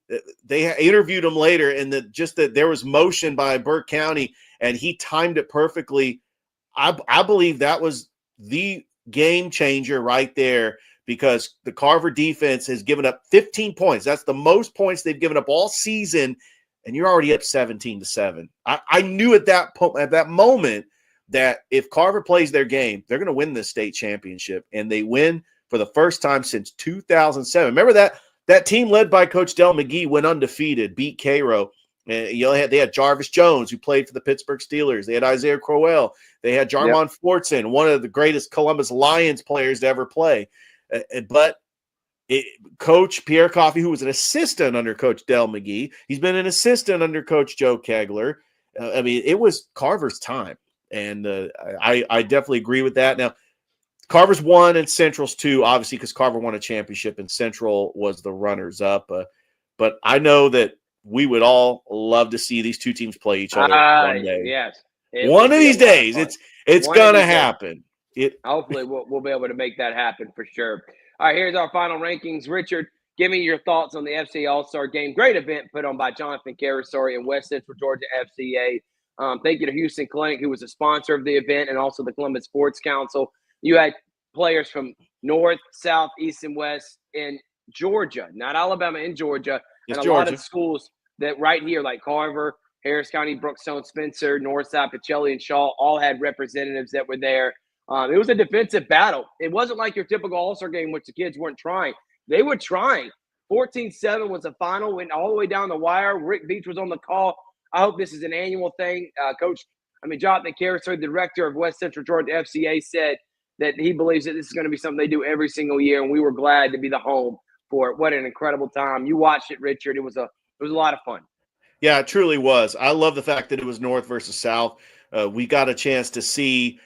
S3: interviewed him later, and that there was motion by Burke County, and he timed it perfectly. I believe that was the game changer right there, because the Carver defense has given up 15 points. That's the most points they've given up all season, and you're already up 17-7. I knew at that moment that if Carver plays their game, they're going to win this state championship, and they win for the first time since 2007. Remember that team led by Coach Del McGee went undefeated, beat Cairo. They had Jarvis Jones, who played for the Pittsburgh Steelers. They had Isaiah Crowell. They had Jarmon Fortson, one of the greatest Columbus Lions players to ever play. But Coach Pierre Coffey, who was an assistant under Coach Del McGee, he's been an assistant under Coach Joe Kegler. It was Carver's time, and I definitely agree with that. Now, Carver's 1 and Central's 2, obviously, because Carver won a championship and Central was the runners-up. But I know that we would all love to see these two teams play each other one day.
S2: Yes.
S3: One of these days, it's going to happen.
S2: Hopefully, we'll be able to make that happen for sure. All right, here's our final rankings. Richard, give me your thoughts on the FCA All-Star Game. Great event put on by Jonathan Carasori and West Central Georgia FCA. Thank you to Houston Clinic, who was a sponsor of the event, and also the Columbus Sports Council. You had players from North, South, East, and West in Georgia, not Alabama, in Georgia.
S3: It's
S2: and a
S3: Georgia.
S2: lot of schools that right here, like Carver, Harris County, Brookstone, Spencer, Northside, Pacelli, and Shaw, all had representatives that were there. It was a defensive battle. It wasn't like your typical All-Star game, which the kids weren't trying. They were trying. 14-7 was the final, went all the way down the wire. Rick Beach was on the call. I hope this is an annual thing. Jonathan Carasor, the director of West Central Georgia FCA, said that he believes that this is going to be something they do every single year, and we were glad to be the home for it. What an incredible time. You watched it, Richard. It was a lot of fun.
S3: Yeah, it truly was. I love the fact that it was North versus South. We got a chance to see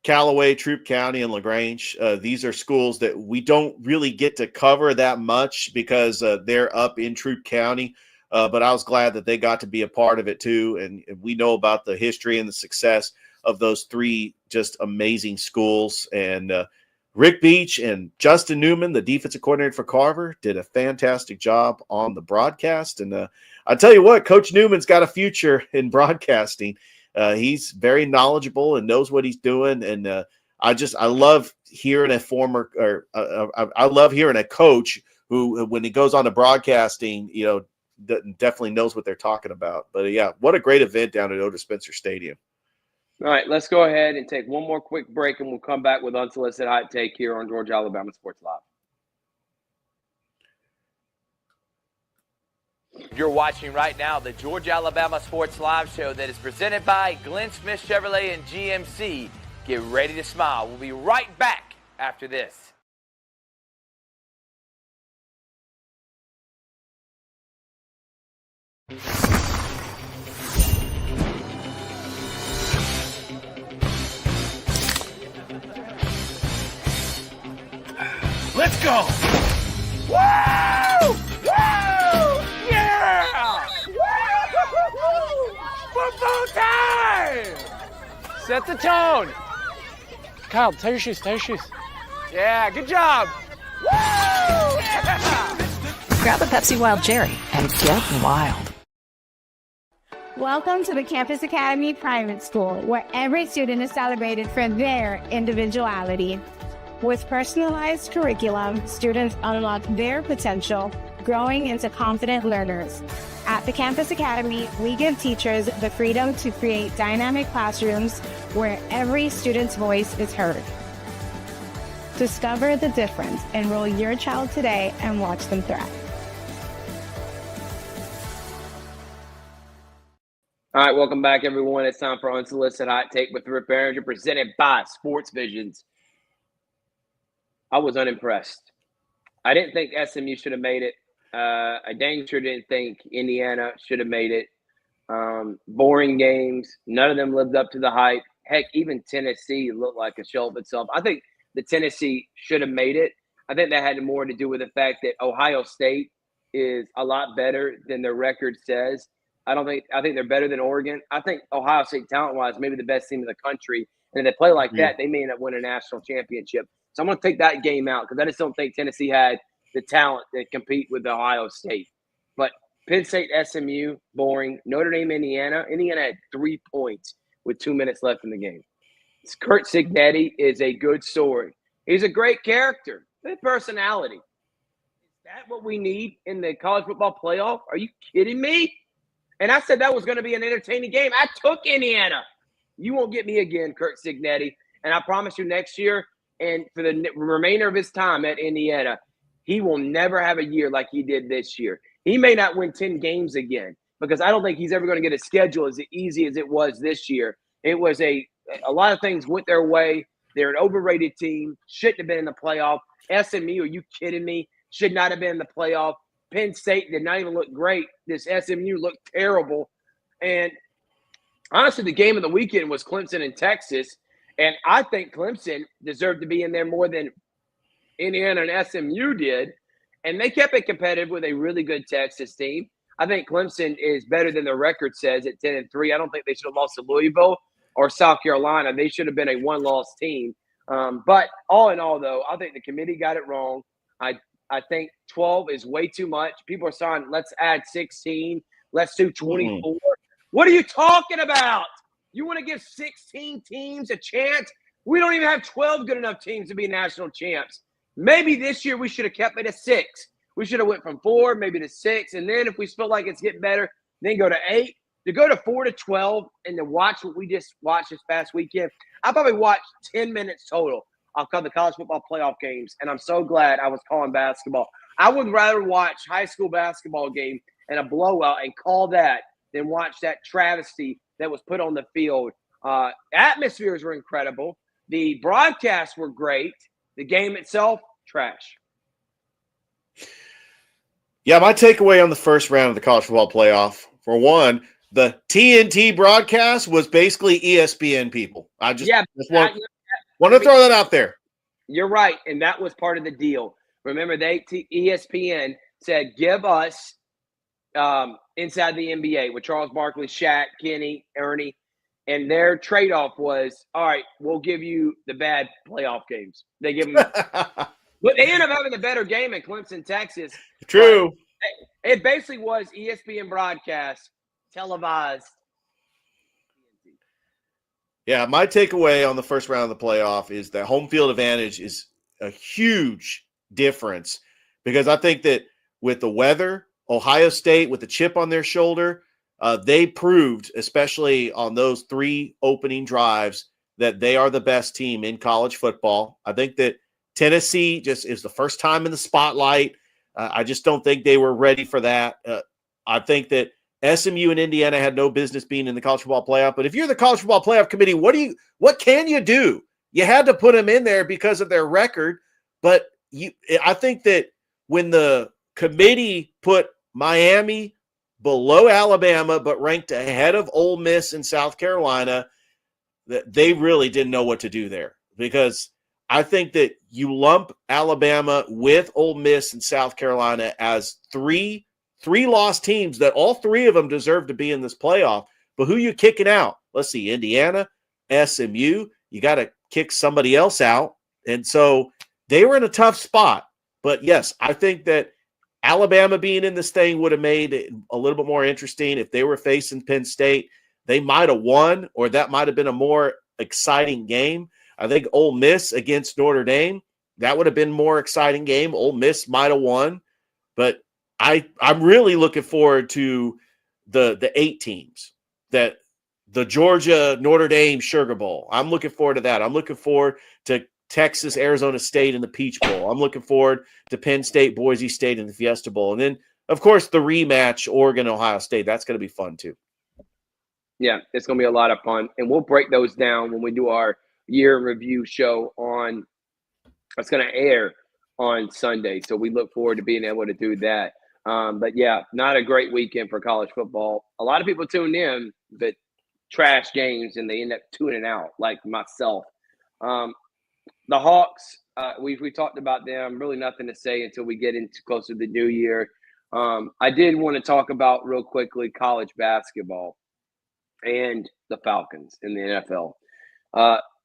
S3: Callaway, Troup County, and LaGrange. These are schools that we don't really get to cover that much because they're up in Troup County. But I was glad that they got to be a part of it too. And we know about the history and the success of those three just amazing schools. And Rick Beach and Justin Newman, the defensive coordinator for Carver, did a fantastic job on the broadcast. And I tell you what, Coach Newman's got a future in broadcasting. He's very knowledgeable and knows what he's doing. And I love hearing I love hearing a coach who, when he goes on to broadcasting, definitely knows what they're talking about. But yeah, what a great event down at Otis Spencer Stadium.
S2: All right, let's go ahead and take one more quick break, and we'll come back with Unsolicited Hot Take here on Georgia Alabama Sports Live.
S1: You're watching right now the Georgia Alabama Sports Live show that is presented by Glenn Smith Chevrolet and GMC. Get ready to smile. We'll be right back after this.
S4: Let's go!
S1: Woo! Woo! Yeah! Woo! Football time! Set the tone.
S5: Kyle, tie your shoes, tie your shoes.
S1: Yeah, good job. Woo! Yeah!
S6: Grab a Pepsi Wild Cherry and get wild.
S7: Welcome to the Campus Academy Private School, where every student is celebrated for their individuality. With personalized curriculum, students unlock their potential, growing into confident learners. At the Campus Academy, we give teachers the freedom to create dynamic classrooms where every student's voice is heard. Discover the difference. Enroll your child today and watch them thrive.
S2: All right, welcome back, everyone. It's time for Unsolicited Hot Take with Thrift Barringer, presented by Sports Visions. I was unimpressed. I didn't think SMU should have made it. I dang sure didn't think Indiana should have made it. Boring games. None of them lived up to the hype. Heck, even Tennessee looked like a shell of itself. I think the Tennessee should have made it. I think that had more to do with the fact that Ohio State is a lot better than their record says. I think they're better than Oregon. I think Ohio State, talent-wise, maybe the best team in the country. And if they play like that, they may end up winning a national championship. So I'm going to take that game out because I just don't think Tennessee had the talent to compete with Ohio State. But Penn State, SMU, boring. Notre Dame, Indiana. Indiana had 3 points with 2 minutes left in the game. Kurt Cignetti is a good story. He's a great character. Good personality. Is that what we need in the college football playoff? Are you kidding me? And I said that was going to be an entertaining game. I took Indiana. You won't get me again, Kurt Cignetti. And I promise you next year and for the remainder of his time at Indiana, he will never have a year like he did this year. He may not win 10 games again because I don't think he's ever going to get a schedule as easy as it was this year. It was a lot of things went their way. They're an overrated team. Shouldn't have been in the playoff. SMU, are you kidding me? Should not have been in the playoff. Penn State did not even look great. This SMU looked terrible. And honestly, the game of the weekend was Clemson and Texas. And I think Clemson deserved to be in there more than Indiana and SMU did. And they kept it competitive with a really good Texas team. I think Clemson is better than their record says at 10-3. I don't think they should have lost to Louisville or South Carolina. They should have been a one-loss team. But all in all, though, I think the committee got it wrong. I think 12 is way too much. People are saying, let's add 16. Let's do 24. Mm-hmm. What are you talking about? You want to give 16 teams a chance? We don't even have 12 good enough teams to be national champs. Maybe this year we should have kept it at 6. We should have went from 4 maybe to 6. And then if we feel like it's getting better, then go to 8. To go to 4 to 12 and to watch what we just watched this past weekend, I probably watched 10 minutes total of the college football playoff games, and I'm so glad I was calling basketball. I would rather watch high school basketball game and a blowout and call that than watch that travesty that was put on the field. Atmospheres were incredible. The broadcasts were great. The game itself, trash.
S3: Yeah, my takeaway on the first round of the college football playoff, for one, the TNT broadcast was basically ESPN people. I just want to throw that out there.
S2: You're right, and that was part of the deal. Remember, ESPN said, give us Inside the NBA with Charles Barkley, Shaq, Kenny, Ernie, and their trade-off was, all right, we'll give you the bad playoff games. They give them but they end up having the better game in Clemson, Texas.
S3: True.
S2: It basically was ESPN broadcast, televised.
S3: Yeah, my takeaway on the first round of the playoff is that home field advantage is a huge difference because I think that with the weather, Ohio State with the chip on their shoulder, they proved, especially on those 3 opening drives, that they are the best team in college football. I think that Tennessee just is the first time in the spotlight. I just don't think they were ready for that. I think that SMU and Indiana had no business being in the college football playoff. But if you're the college football playoff committee, what can you do? You had to put them in there because of their record. But I think that when the committee put Miami below Alabama but ranked ahead of Ole Miss and South Carolina, that they really didn't know what to do there. Because I think that you lump Alabama with Ole Miss and South Carolina as three lost teams that all 3 of them deserve to be in this playoff. But who you kicking out? Let's see, Indiana, SMU. You got to kick somebody else out. And so they were in a tough spot. But, yes, I think that Alabama being in this thing would have made it a little bit more interesting. If they were facing Penn State, they might have won, or that might have been a more exciting game. I think Ole Miss against Notre Dame, that would have been a more exciting game. Ole Miss might have won. But I'm really looking forward to the 8 teams, that the Georgia Notre Dame Sugar Bowl. I'm looking forward to that. I'm looking forward to Texas, Arizona State in the Peach Bowl. I'm looking forward to Penn State, Boise State in the Fiesta Bowl. And then, of course, the rematch, Oregon, Ohio State. That's going to be fun, too.
S2: Yeah, it's going to be a lot of fun. And we'll break those down when we do our year in review show on – it's going to air on Sunday. So we look forward to being able to do that. But, yeah, not a great weekend for college football. A lot of people tune in, but trash games, and they end up tuning out, like myself. The Hawks, we talked about them. Really nothing to say until we get into closer to the new year. I did want to talk about real quickly college basketball and the Falcons in the NFL.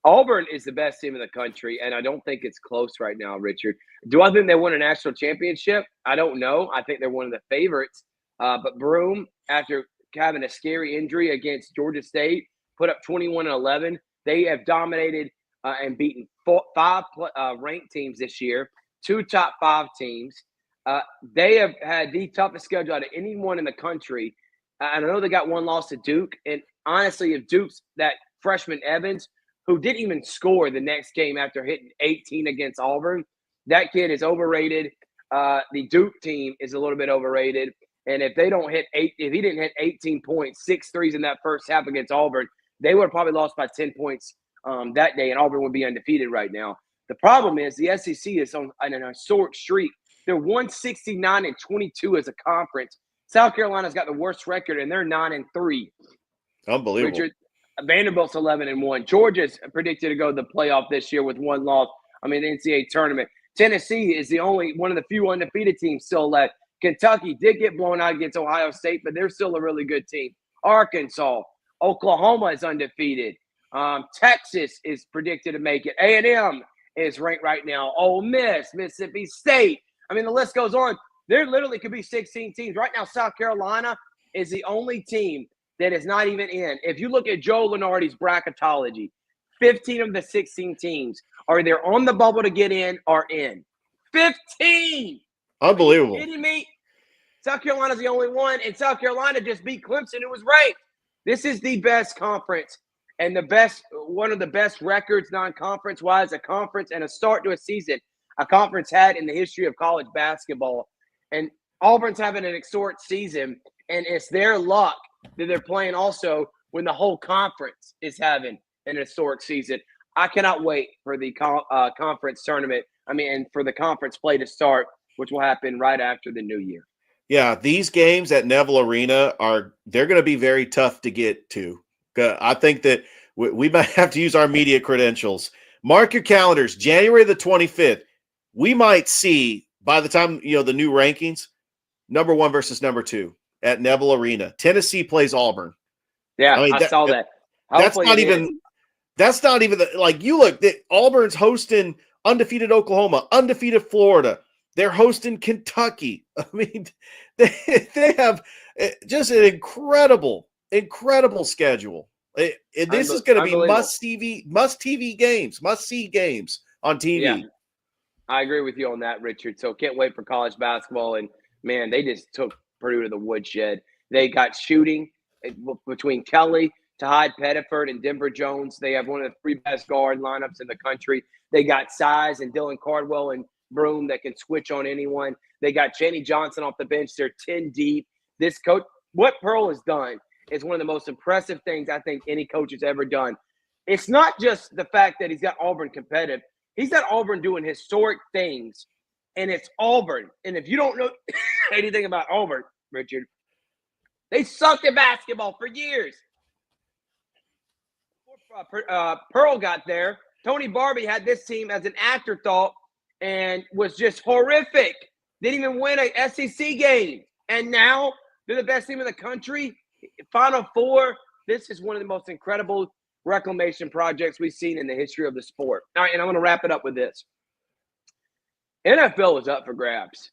S2: Auburn is the best team in the country, and I don't think it's close right now, Richard. Do I think they won a national championship? I don't know. I think they're one of the favorites. But Broome, after having a scary injury against Georgia State, put up 21-11. They have dominated and beaten five ranked teams this year, 2 top 5 teams. They have had the toughest schedule out of anyone in the country. I know they got one loss to Duke. And honestly, if Duke's that freshman Evans, who didn't even score the next game after hitting 18 against Auburn, that kid is overrated. The Duke team is a little bit overrated. And if they don't hit if he didn't hit 18 points, 6 threes in that first half against Auburn, they would have probably lost by 10 points that day, and Auburn would be undefeated right now. The problem is the SEC is on an historic streak. They're 169-22 as a conference. South Carolina's got the worst record, and they're 9-3.
S3: Unbelievable.
S2: Richard, Vanderbilt's 11-1. Georgia's predicted to go to the playoff this year with one loss. The NCAA tournament. Tennessee is the only one of the few undefeated teams still left. Kentucky did get blown out against Ohio State, but they're still a really good team. Arkansas, Oklahoma is undefeated. Texas is predicted to make it. A&M is ranked right now. Ole Miss, Mississippi State. The list goes on. There literally could be 16 teams. Right now, South Carolina is the only team that is not even in. If you look at Joe Lunardi's bracketology, 15 of the 16 teams are either on the bubble to get in or in. 15!
S3: Unbelievable.
S2: Are you kidding me? South Carolina's the only one, and South Carolina just beat Clemson, who was ranked. This is the best conference and one of the best records non-conference-wise, a conference and a start to a season a conference had in the history of college basketball. And Auburn's having an historic season, and it's their luck that they're playing also when the whole conference is having an historic season. I cannot wait for the conference tournament, and for the conference play to start, which will happen right after the new year.
S3: Yeah, these games at Neville Arena they're going to be very tough to get to. I think that we might have to use our media credentials. Mark your calendars, January the 25th. We might see, by the time, the new rankings, number 1 versus number 2 at Neville Arena. Tennessee plays Auburn.
S2: Yeah, I saw that.
S3: That's not even you look, Auburn's hosting undefeated Oklahoma, undefeated Florida. They're hosting Kentucky. They have just an incredible schedule. This is going to be must-see games on TV.
S2: Yeah, I agree with you on that, Richard. So can't wait for college basketball. And, man, they just took Purdue to the woodshed. They got shooting between Kelly, Tahad Pettiford, and Denver Jones. They have one of the 3 best guard lineups in the country. They got size and Dylan Cardwell and Broome that can switch on anyone. They got Chaney Johnson off the bench. They're 10 deep. This coach, what Pearl has done is one of the most impressive things I think any coach has ever done. It's not just the fact that he's got Auburn competitive. He's got Auburn doing historic things, and it's Auburn. And if you don't know anything about Auburn, Richard, they sucked at basketball for years. Pearl got there. Tony Barbie had this team as an afterthought and was just horrific. Didn't even win a SEC game. And now they're the best team in the country. Final Four. This is one of the most incredible reclamation projects we've seen in the history of the sport. All right, and I'm going to wrap it up with this. NFL is up for grabs.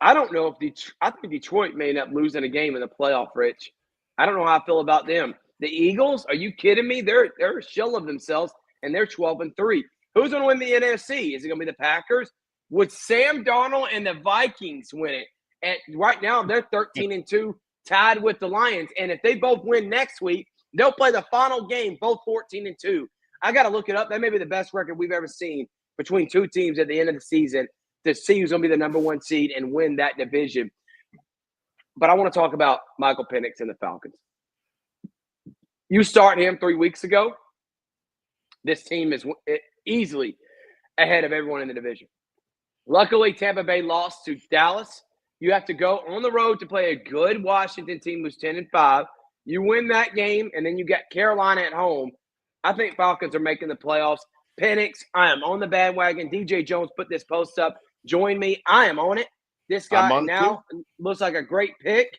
S2: I don't know if I think Detroit may end up losing a game in the playoff, Rich. I don't know how I feel about them. The Eagles, are you kidding me? They're a shell of themselves, and they're 12-3. Who's going to win the NFC? Is it going to be the Packers? Would Sam Darnold and the Vikings win it? Right now, they're 13-2, tied with the Lions. And if they both win next week, they'll play the final game, both 14-2. I got to look it up. That may be the best record we've ever seen between 2 teams at the end of the season to see who's going to be the number 1 seed and win that division. But I want to talk about Michael Penix and the Falcons. You start him 3 weeks ago. This team is easily ahead of everyone in the division. Luckily, Tampa Bay lost to Dallas. You have to go on the road to play a good Washington team who's 10-5. You win that game, and then you got Carolina at home. I think Falcons are making the playoffs. Penix, I am on the bandwagon. DJ Jones put this post up. Join me. I am on it. This guy now looks like a great pick.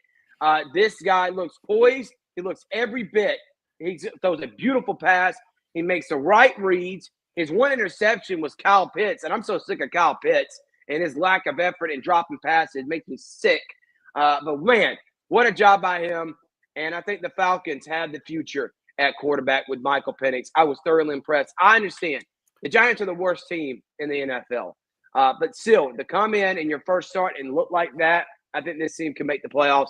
S2: This guy looks poised. He looks every bit. He throws a beautiful pass. He makes the right reads. His one interception was Kyle Pitts, and I'm so sick of Kyle Pitts and his lack of effort and dropping passes. It makes me sick. But, man, what a job by him. And I think the Falcons have the future at quarterback with Michael Penix. I was thoroughly impressed. I understand the Giants are the worst team in the NFL. But still, to come in your first start and look like that, I think this team can make the playoffs.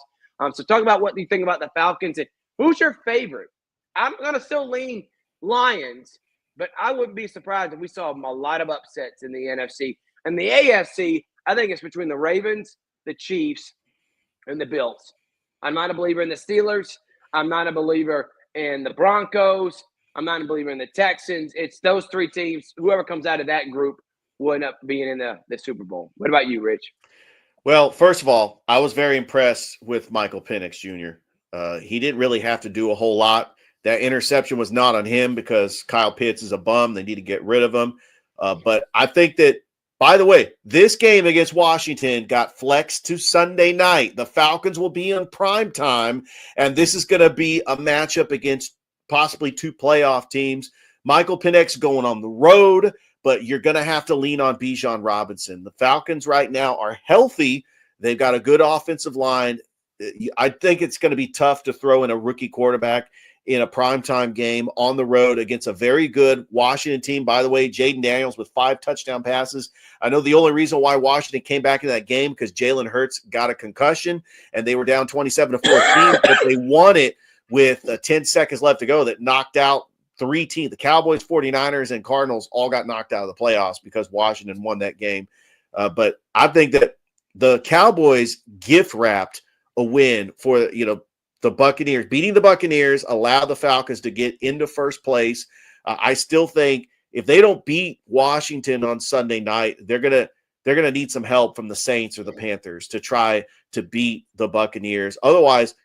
S2: So talk about what you think about the Falcons. And who's your favorite? I'm going to still lean Lions, but I wouldn't be surprised if we saw a lot of upsets in the NFC. And the AFC, I think it's between the Ravens, the Chiefs, and the Bills. I'm not a believer in the Steelers. I'm not a believer in the Broncos. I'm not a believer in the Texans. It's those three teams. Whoever comes out of that group will end up being in the Super Bowl. What about you, Rich?
S3: Well, first of all, I was very impressed with Michael Penix Jr. He didn't really have to do a whole lot. That interception was not on him because Kyle Pitts is a bum. They need to get rid of him. But I think that, by the way, this game against Washington got flexed to Sunday night. The Falcons will be on prime time, and this is going to be a matchup against possibly two playoff teams. Michael Penix going on the road, but you're going to have to lean on Bijan Robinson. The Falcons right now are healthy. They've got a good offensive line. I think it's going to be tough to throw in a rookie quarterback in a primetime game on the road against a very good Washington team. By the way, Jaden Daniels with 5 touchdown passes. I know the only reason why Washington came back in that game because Jalen Hurts got a concussion and they were down 27-14, but they won it with 10 seconds left to go that knocked out 3 teams. The Cowboys, 49ers, and Cardinals all got knocked out of the playoffs because Washington won that game. But I think that the Cowboys gift-wrapped a win for, the Buccaneers. Beating the Buccaneers allowed the Falcons to get into first place. I still think if they don't beat Washington on Sunday night, they're gonna need some help from the Saints or the Panthers to try to beat the Buccaneers. Otherwise,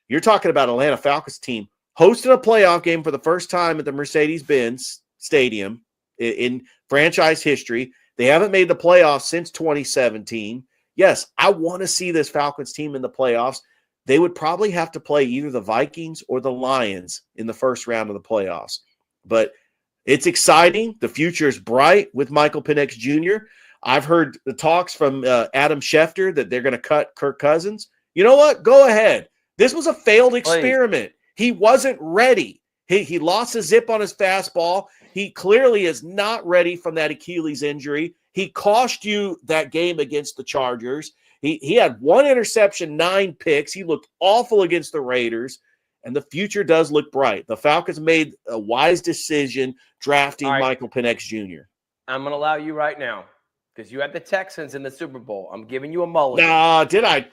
S3: you're talking about Atlanta Falcons team hosting a playoff game for the first time at the Mercedes-Benz Stadium in franchise history. They haven't made the playoffs since 2017. Yes, I want to see this Falcons team in the playoffs. They would probably have to play either the Vikings or the Lions in the first round of the playoffs. But it's exciting. The future is bright with Michael Penix Jr. I've heard the talks from Adam Schefter that they're going to cut Kirk Cousins. You know what? Go ahead. This was a failed experiment. He wasn't ready. He lost a zip on his fastball. He clearly is not ready from that Achilles injury. He cost you that game against the Chargers. He had 1 interception, 9 picks. He looked awful against the Raiders, and the future does look bright. The Falcons made a wise decision drafting Michael Penix Jr.
S2: I'm going to allow you right now because you had the Texans in the Super Bowl. I'm giving you a mulligan.
S3: Nah, did I?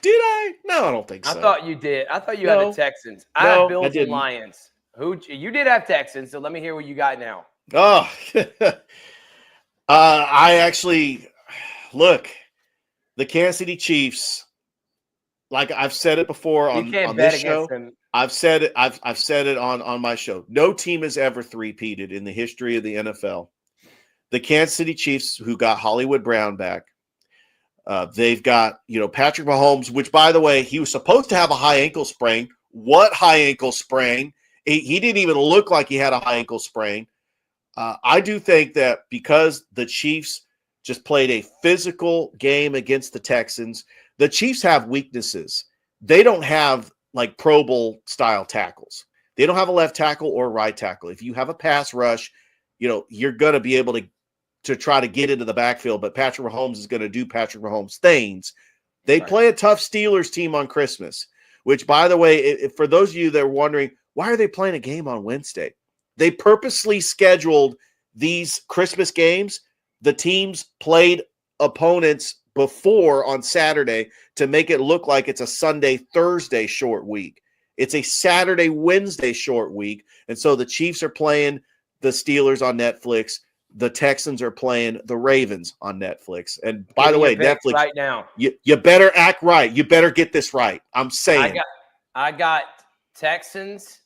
S3: No, I don't think so.
S2: I thought you did. I thought you had the Texans. I had Bills and Lions. You did have Texans, so let me hear what you got now.
S3: Oh, I actually look. The Kansas City Chiefs, like I've said it before on this show. I've said it on my show. No team has ever three-peated in the history of the NFL. The Kansas City Chiefs, who got Hollywood Brown back, they've got Patrick Mahomes, which by the way he was supposed to have a high ankle sprain. What high ankle sprain? He didn't even look like he had a high ankle sprain. I do think that because the Chiefs just played a physical game against the Texans. The Chiefs have weaknesses. They don't have like Pro Bowl style tackles. They don't have a left tackle or a right tackle. If you have a pass rush, you're going to be able to try to get into the backfield, but Patrick Mahomes is going to do Patrick Mahomes things. They play a tough Steelers team on Christmas, which by the way, for those of you that are wondering, why are they playing a game on Wednesday? They purposely scheduled these Christmas games. The teams played opponents before on Saturday to make it look like it's a Sunday, Thursday short week. It's a Saturday, Wednesday short week. And so the Chiefs are playing the Steelers on Netflix. The Texans are playing the Ravens on Netflix. And by the way, Netflix
S2: right now,
S3: you better act right. You better get this right. I'm saying.
S2: I got Texans.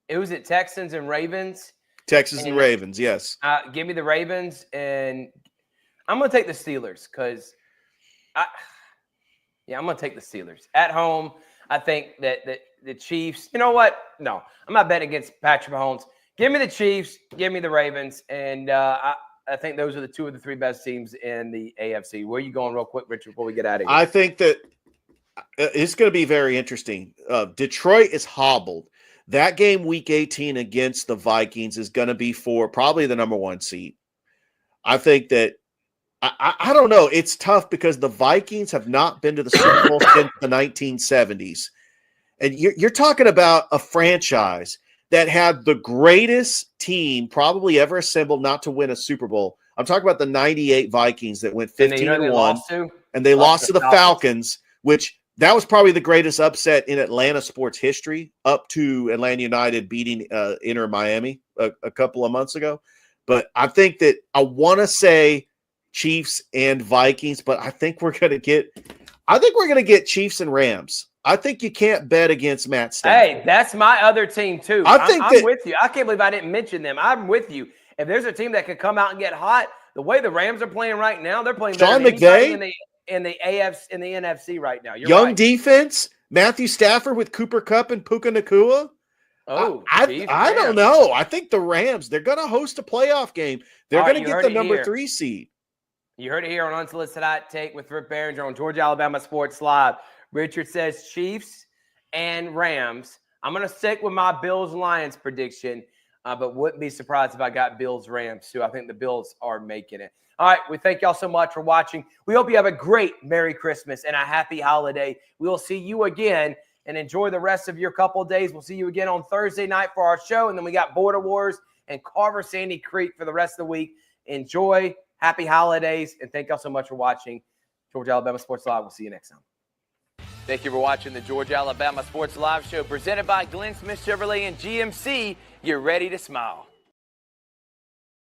S2: It was at Texans and Ravens.
S3: Texans and Ravens, yes.
S2: Give me the Ravens, and I'm going to take the Steelers because Yeah, I'm going to take the Steelers. At home, I think that the Chiefs, you know what? No, I'm not betting against Patrick Mahomes. Give me the Chiefs. Give me the Ravens. And I think those are the 2 of the 3 best teams in the AFC. Where are you going real quick, Richard, before we get out of here?
S3: I think that it's going to be very interesting. Detroit is hobbled. That game week 18 against the Vikings is going to be for probably the number 1 seed. I think that I don't know. It's tough because the Vikings have not been to the Super Bowl since the 1970s. And you're talking about a franchise that had the greatest team probably ever assembled not to win a Super Bowl. I'm talking about the 98 Vikings that went 15-1. And they lost to the Falcons, which that was probably the greatest upset in Atlanta sports history, up to Atlanta United beating Inter Miami a couple of months ago. But I think that I want to say Chiefs and Vikings, but I think we're going to get Chiefs and Rams. I think you can't bet against Matt Stafford.
S2: Hey, that's my other team too. I'm with you. I can't believe I didn't mention them. I'm with you. If there's a team that could come out and get hot, the way the Rams are playing right now, they're playing better than anybody in the AFC in the NFC right now. You're
S3: young
S2: right.
S3: Defense, Matthew Stafford with Cooper Kupp and Puka Nacua.
S2: Oh,
S3: I don't know. I think the Rams, they're going to host a playoff game. They're going to get the number 3 seed.
S2: You heard it here on Unsolicited Hot Take with Thrift Barringer on Georgia Alabama Sports Live. Richard says Chiefs and Rams. I'm going to stick with my Bills-Lions prediction, but wouldn't be surprised if I got Bills-Rams too. I think the Bills are making it. All right, we thank y'all so much for watching. We hope you have a great Merry Christmas and a happy holiday. We will see you again, and enjoy the rest of your couple of days. We'll see you again on Thursday night for our show, and then we got Border Wars and Carver Sandy Creek for the rest of the week. Enjoy. Happy holidays, and thank y'all so much for watching Georgia Alabama Sports Live. We'll see you next time.
S1: Thank you for watching the Georgia Alabama Sports Live Show presented by Glenn Smith Chevrolet and GMC. You're ready to smile.